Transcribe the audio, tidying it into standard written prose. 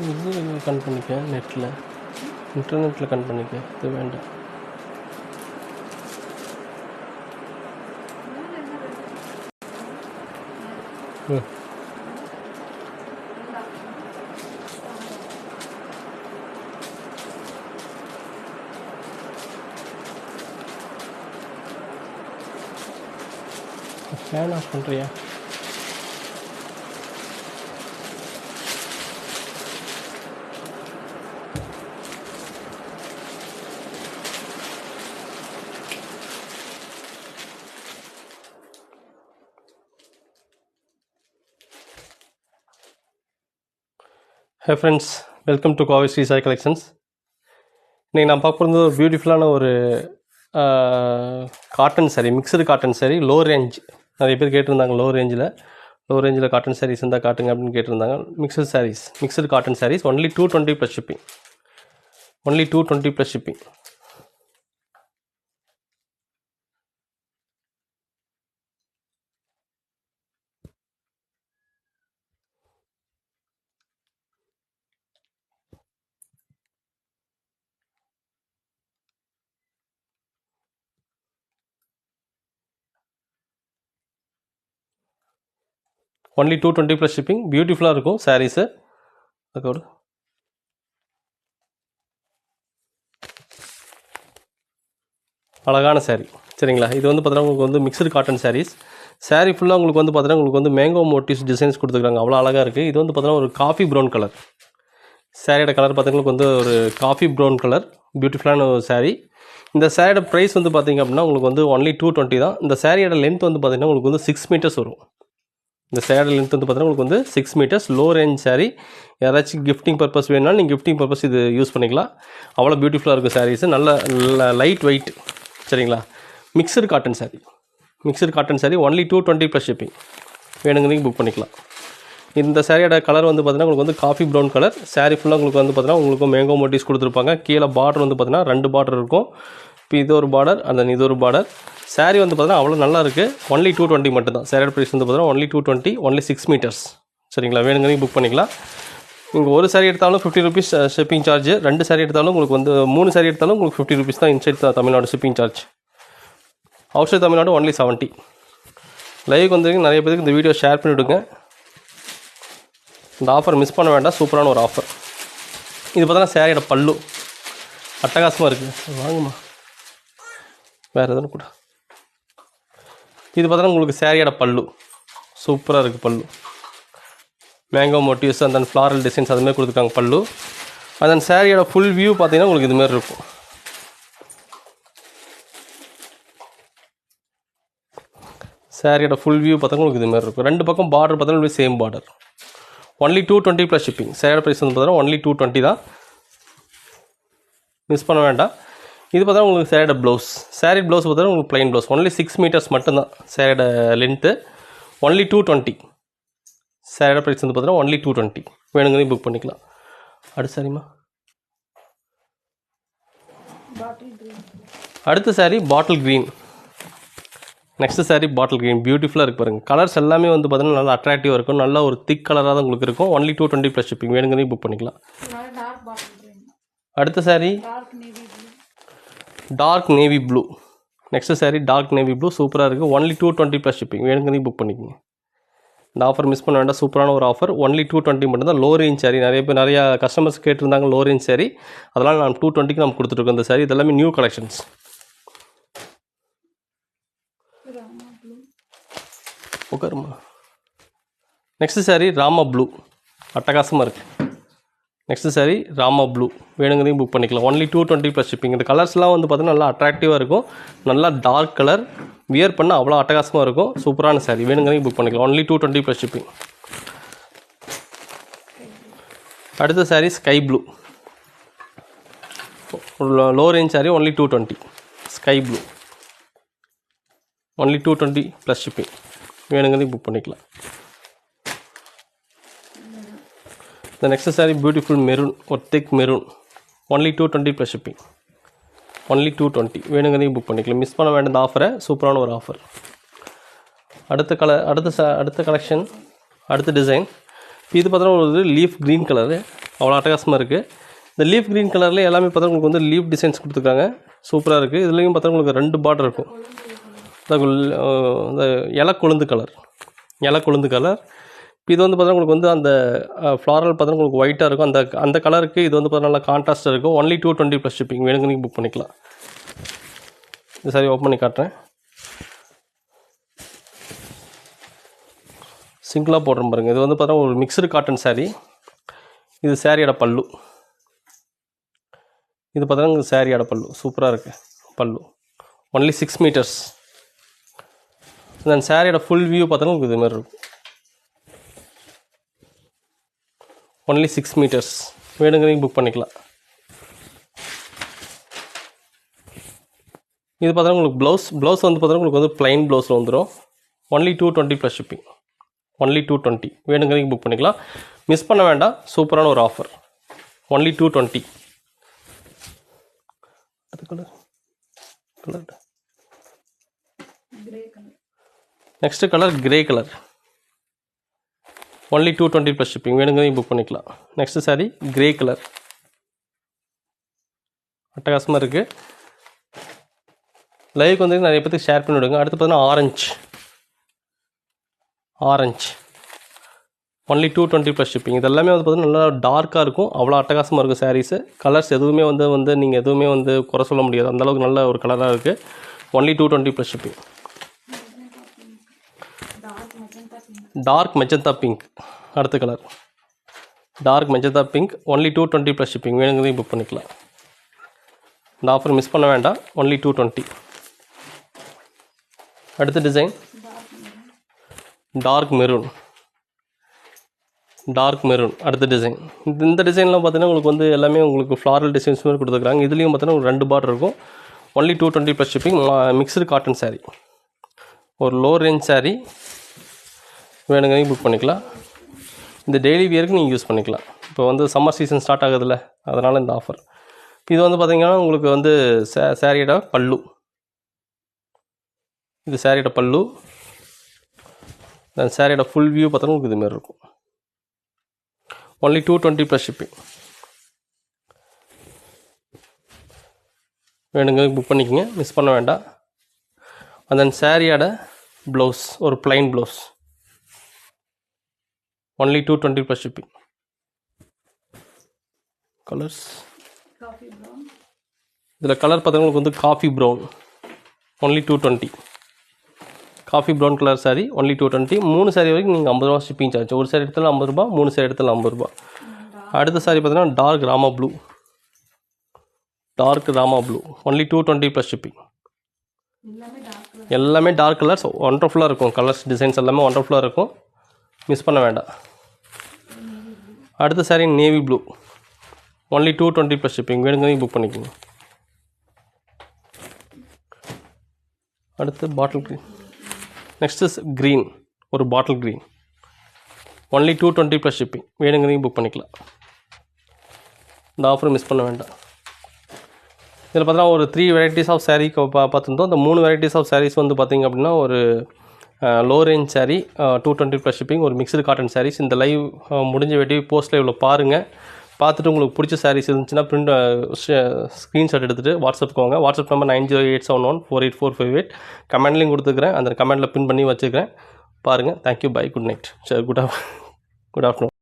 இது கன் பண்ணிக்க நெட்டில் இன்டர்நெட்டில் கன் பண்ணிக்க. இது வேண்டாம். ஃபேன் ஆஃப் பண்ணுறியா? Hey friends, welcome to Kovai Sri Sai collections. இன்றைக்கி நான் பார்க்க போகிறது ஒரு பியூட்டிஃபுல்லான ஒரு cotton sari, mixed cotton sari, low range. நிறைய பேர் கேட்டிருந்தாங்க லோ ரேஞ்சில் காட்டன் சாரீஸ் இருந்தால் காட்டுங்க அப்படின்னு கேட்டிருந்தாங்க. Mixed cotton saris only 220 plus shipping. Only 220 plus shipping. Only 220 plus shipping. பியூட்டிஃபுல்லாக இருக்கும் சாரீஸு. அதோட அழகான சாரீ, சரிங்களா? இது வந்து பார்த்தீங்கன்னா உங்களுக்கு வந்து மிக்சடு காட்டன் சாரீஸ். சாரீ ஃபுல்லாக உங்களுக்கு வந்து பார்த்தீங்கன்னா உங்களுக்கு வந்து மேங்கோ மோட்டிவ்ஸ் டிசைன்ஸ் கொடுத்துருக்காங்க. அவ்வளோ அழகாக இருக்குது. இது வந்து பார்த்தீங்கன்னா ஒரு காஃபி ப்ரௌன் கலர். சாரியோட கலர் பார்த்தீங்கன்னா வந்து ஒரு காஃபி ப்ரௌன் கலர், பியூட்டிஃபுல்லான ஒரு சாரீ. இந்த சாரியோட ப்ரைஸ் வந்து பார்த்திங்க அப்படின்னா உங்களுக்கு வந்து ஒன்லி 220 தான். இந்த சாரியோட லென்த் வந்து பார்த்திங்கன்னா உங்களுக்கு வந்து 6 மீட்டர்ஸ் வரும். இந்த சேரோட லென்த் வந்து பார்த்தீங்கன்னா உங்களுக்கு வந்து 6 மீட்டர்ஸ். Low range sari. யாராச்சும் கிஃப்டிங் பர்பஸ் வேணும்னா நீங்கள் கிஃப்டிங் பர்பஸ் இது யூஸ் பண்ணிக்கலாம். அவ்வளோ பியூட்டிஃபுல்லாக இருக்கும் சாரீஸு. நல்ல லைட் வெயிட், சரிங்களா? Mixed cotton sari only 220 plus shipping. வேணுங்கிறீங்க புக் பண்ணிக்கலாம். இந்த சாரியோட கலர் வந்து பார்த்தீங்கன்னா உங்களுக்கு வந்து காஃபி ப்ரௌன் கலர். சாரீ ஃபுல்லாக உங்களுக்கு வந்து பார்த்தீங்கன்னா உங்களுக்கு மேங்கோ மோட்டிவ்ஸ் கொடுத்துருப்பாங்க. கீழே பார்டர் வந்து பார்த்தீங்கன்னா 2 பார்டர் இருக்கும். இப்போ இது ஒரு பார்டர், அந்த இது ஒரு பார்டர். சாரீ வந்து பார்த்தீங்கன்னா அவ்வளோ நல்லா இருக்குது. ஒன்லி 220 மட்டும் தான். சாரியோட ப்ரைஸ் வந்து பார்த்தீங்கன்னா ஒன்லி 220, ஒன்லி 6 மீட்டர்ஸ், சரிங்களா? வேணுங்கிறீங்க புக் பண்ணிக்கலாம். நீங்கள் ஒரு சாரீ எடுத்தாலும் 50 ருபீஸ் ஷிப்பிங் சார்ஜ். 2 சாரீ எடுத்தாலும் உங்களுக்கு வந்து 3 சாரீ எடுத்தாலும் உங்களுக்கு 50 ருபீஸ் தான் inside Tamil Nadu shipping charge. Outside Tamil Nadu only 70. லைவுக்கு வந்து நிறைய பேருக்கு இந்த வீடியோ ஷேர் பண்ணிவிடுங்க. இந்த ஆஃபர் மிஸ் பண்ண வேண்டாம். சூப்பரான ஒரு ஆஃபர். இது பார்த்தீங்கன்னா சாரியோட பல்லு அட்டகாசமாக இருக்குது. வாங்குமா, வேறு எதுவும் கூட. இது பார்த்தீங்கன்னா உங்களுக்கு சாரியோட பல்லு சூப்பராக இருக்குது. பல்லு மேங்கோ மோட்டிவ்ஸ் அந்த ஃப்ளாரல் டிசைன்ஸ் அதுமாதிரி கொடுத்துருக்காங்க பல்லு. அந்த சாரியோட ஃபுல் வியூ பார்த்தீங்கன்னா உங்களுக்கு இதுமாரி இருக்கும். சாரியோட ஃபுல் வியூ பார்த்தீங்கன்னா உங்களுக்கு இதுமாதிரி இருக்கும். 2 பக்கம் பார்டர் பார்த்தீங்கன்னா same border. Only 220 plus shipping. சாரியோட ப்ரைஸ் வந்து பார்த்தீங்கன்னா ஒன்லி 220 தான். மிஸ் பண்ண வேண்டாம். இது பார்த்தா உங்களுக்கு சாரியோட ப்ளவுஸ். சாரீ ப்ளவுஸ் பார்த்தா உங்களுக்கு ப்ளைன் ப்ளவுஸ். ஒன்லி 6 மீட்டர்ஸ் மட்டும்தான் சாரியோட லென்த்து. ஒன்லி 220. சாரியோட ப்ரைஸ் வந்து பார்த்தீங்கன்னா ஒன்லி 220. வேணுங்கிறதையும் புக் பண்ணிக்கலாம். அடுத்த சாரிம்மா, அடுத்த sari bottle green. Next sari bottle green. பியூட்டிஃபுல்லாக இருக்குது பாருங்கள். கலர்ஸ் எல்லாமே வந்து பார்த்தீங்கன்னா நல்லா அட்ராக்டிவாக இருக்கும். நல்லா ஒரு திக் கலராக தான் உங்களுக்கு இருக்கும். Only 220 plus shipping. வேணுங்கிறதையும் புக் பண்ணிக்கலாம். அடுத்த sari dark navy blue. Next sari dark navy blue. சூப்பராக இருக்குது. Only 220 plus shipping. வேணுங்கிறதையும் புக் பண்ணிக்கோங்க. இந்த ஆஃபர் மிஸ் பண்ண வேண்டாம். சூப்பரான ஒரு ஆஃபர். ஒன்லி 220 மட்டும்தான். Low range sari. நிறையா கஸ்டமர்ஸ் கேட்டிருந்தாங்க லோ ரேஞ்ச் சாரீ. அதெல்லாம் நான் 220க்கு நம்ம கொடுத்துட்ருக்கோம். இந்த சாரீ இதெல்லாமே நியூ கலெக்ஷன்ஸ். உட்காருமா. Next sari Rama blue. அட்டகாசமாக இருக்குது. Next sari Rama blue. வேணுங்கிறதையும் புக் பண்ணிக்கலாம். Only 220 plus shipping. இந்த கலர்ஸ்லாம் வந்து பார்த்தீங்கன்னா நல்லா அட்ராக்டிவாக இருக்கும். நல்லா டார்க் கலர். வியர் பண்ணால் அவ்வளோ அட்டகாசமாக இருக்கும். சூப்பரான சாரீ. வேணுங்கிறதையும் புக் பண்ணிக்கலாம். Only 220 plus shipping. அடுத்த sari sky blue. Low range sari. Only 220. Sky blue. Only 220 plus shipping. வேணுங்கிறதையும் புக் பண்ணிக்கலாம். The next saree beautiful maroon or thick maroon. Only 220 plus shipping. Only 220. வேணுங்கிறதையும் book பண்ணிக்கலாம். மிஸ் பண்ண வேண்டிய ஆஃபரை. சூப்பரான ஒரு ஆஃபர். அடுத்த கலெக்ஷன், அடுத்த டிசைன். இது பார்த்தீங்கன்னா ஒரு லீஃப் க்ரீன் கலரு. அவ்வளோ அட்டகாசமாக இருக்குது. இந்த லீஃப் க்ரீன் கலரில் எல்லாமே பார்த்தா உங்களுக்கு வந்து லீஃப் டிசைன்ஸ் கொடுத்துருக்காங்க. சூப்பராக இருக்குது. இதுலேயும் பார்த்தா உங்களுக்கு 2 பார்டர் இருக்கும். இந்த இலை கொழுந்து கலர். இப்போ இது வந்து பார்த்தா உங்களுக்கு வந்து அந்த ஃப்ளாரல் பார்த்தா உங்களுக்கு ஒயிட்டாக இருக்கும். அந்த கலருக்கு இது வந்து பார்த்தா நல்லா கான்ட்ராஸ்ட்டாக இருக்கும். Only 220 + shipping. வேணுங்க நீங்கள் புக் பண்ணிக்கலாம். இந்த சாரி ஓப்பன் பண்ணி காட்டுறேன். சிங்கிளாக போடுறேன் பாருங்கள். இது வந்து பார்த்தா ஒரு மிக்சடு காட்டன் சாரீ. இது சாரியோட பல்லு. இது பார்த்தா சாரியோட பல்லு சூப்பராக இருக்குது. பல்லு ஒன்லி 6 மீட்டர்ஸ். தென் சாரியோட ஃபுல் வியூ பார்த்தோன்னா உங்களுக்கு இதுமாதிரி இருக்கும். Only 6 metres. வேணுங்கிறீங்க புக் பண்ணிக்கலாம். இது பார்த்தா உங்களுக்கு ப்ளவுஸ் வந்து பார்த்தா உங்களுக்கு வந்து ப்ளைன் ப்ளவுஸில் வந்துடும். Only 220 + shipping. ஒன்லி 220. வேணுங்கிறீங்க புக் பண்ணிக்கலாம். மிஸ் பண்ண வேண்டாம். சூப்பரான ஒரு ஆஃபர். ஒன்லி 220. அது colour next colour grey colour. Only 220 + shipping. வேணுங்கிறதையும் புக் பண்ணிக்கலாம். Next sari grey colour. அட்டகாசமாக இருக்குது. லைவுக்கு வந்து நிறைய பேருக்கு ஷேர் பண்ணி விடுங்க. அடுத்து பார்த்தீங்கன்னா ஆரஞ்சு. Only 220 + shipping. இது எல்லாமே வந்து பார்த்தீங்கன்னா நல்லா டார்க்காக இருக்கும். அவ்வளோ அட்டகாசமாக இருக்கும் சாரீஸு. கலர்ஸ் எதுவுமே வந்து நீங்கள் எதுவுமே வந்து குறை சொல்ல முடியாது. அந்தளவுக்கு நல்ல ஒரு கலராக இருக்குது. Only 220 + shipping. Dark magenta pink. அடுத்த colour dark magenta pink. Only 220 + shipping. வேணுங்கிறதையும் புக் பண்ணிக்கலாம். இந்த ஆஃபர் மிஸ் பண்ண வேண்டாம். ஒன்லி 220. அடுத்த டிசைன் டார்க் மெரூன். அடுத்த டிசைன் இந்த டிசைன்லாம் பார்த்தீங்கன்னா உங்களுக்கு வந்து எல்லாமே உங்களுக்கு ஃப்ளாரல் டிசைன்ஸ் மாதிரி கொடுத்துருக்காங்க. இதுலேயும் பார்த்தீங்கன்னா ஒரு 2 பார்டர் இருக்கும். Only 220 + shipping. Mixed cotton sari. ஒரு லோ ரேஞ்ச் சாரீ. வேணுங்கிறதையும் புக் பண்ணிக்கலாம். இந்த டெய்லி வியருக்கு நீங்கள் யூஸ் பண்ணிக்கலாம். இப்போ வந்து சம்மர் சீசன் ஸ்டார்ட் ஆகுதுல்ல, அதனால் இந்த ஆஃபர். இது வந்து பார்த்திங்கன்னா உங்களுக்கு வந்து சாரியோட பல்லு. இது சாரியோட பல்லு. சாரியோட ஃபுல் வியூ பார்த்தோன்னா உங்களுக்கு இதுமாரி இருக்கும். Only 220 + shipping. வேணுங்க புக் பண்ணிக்கோங்க. மிஸ் பண்ண வேண்டாம். அந்த சாரியோட ப்ளவுஸ் ஒரு plain blouse. Only 220 + shipping. Colours இதில் கலர் பார்த்தீங்கன்னா உங்களுக்கு வந்து coffee brown. Only 220. Coffee brown colour sari. Only 220. 3 sari வரைக்கும் நீங்கள் 50 ரூபா ஷிப்பிங் சார்ஜ். ஒரு சாரீ எடுத்தாலும் 50 ரூபா, 3 சாரீ எடுத்தாலும் 50 ரூபா. அடுத்த சாரீ பார்த்தீங்கன்னா dark Rama blue. Only 220 + shipping. எல்லாமே டார்க் கலர்ஸ். ஒண்டர்ஃபுல்லாக இருக்கும். கலர்ஸ் டிசைன்ஸ் எல்லாமே ஒண்டர்ஃபுல்லாக இருக்கும். மிஸ் பண்ண வேண்டாம். அடுத்த sari navy blue. Only 220 + shipping. வேணுங்கிறதையும் புக் பண்ணிக்கோங்க. அடுத்து பாட்டில் க்ரீன். Next green. ஒரு பாட்டில் க்ரீன். Only 220 + shipping. வேணுங்கிறதையும் புக் பண்ணிக்கலாம். இந்த ஆஃபர் மிஸ் பண்ண வேண்டாம். இதில் பார்த்தீங்கன்னா ஒரு 3 வெரைட்டிஸ் ஆஃப் சாரீ பார்த்துருந்தோம். இந்த 3 வெரைட்டிஸ் ஆஃப் சாரீஸ் வந்து பார்த்திங்க அப்படின்னா ஒரு லோ ரேஞ்ச் சாரீ 220 + ஷிப்பிங். ஒரு மிக்சடு காட்டன் சாரீஸ். இந்த லைவ் முடிஞ்ச வெட்டி போஸ்ட் லைவில் பாருங்கள். பார்த்துட்டு உங்களுக்கு பிடிச்ச சாரீஸ் இருந்துச்சுன்னா ஸ்க்ரீன்ஷாட் எடுத்துகிட்டு வாட்ஸ்அப்புக்கு வாங்க. WhatsApp number 9087148458. கமெண்ட்லையும் கொடுத்துக்கிறேன். அந்த கமெண்ட்டில் பின் பண்ணி வச்சுக்கிறேன். பாருங்கள். தேங்க்யூ. பை. Good night. சரி. Good afternoon.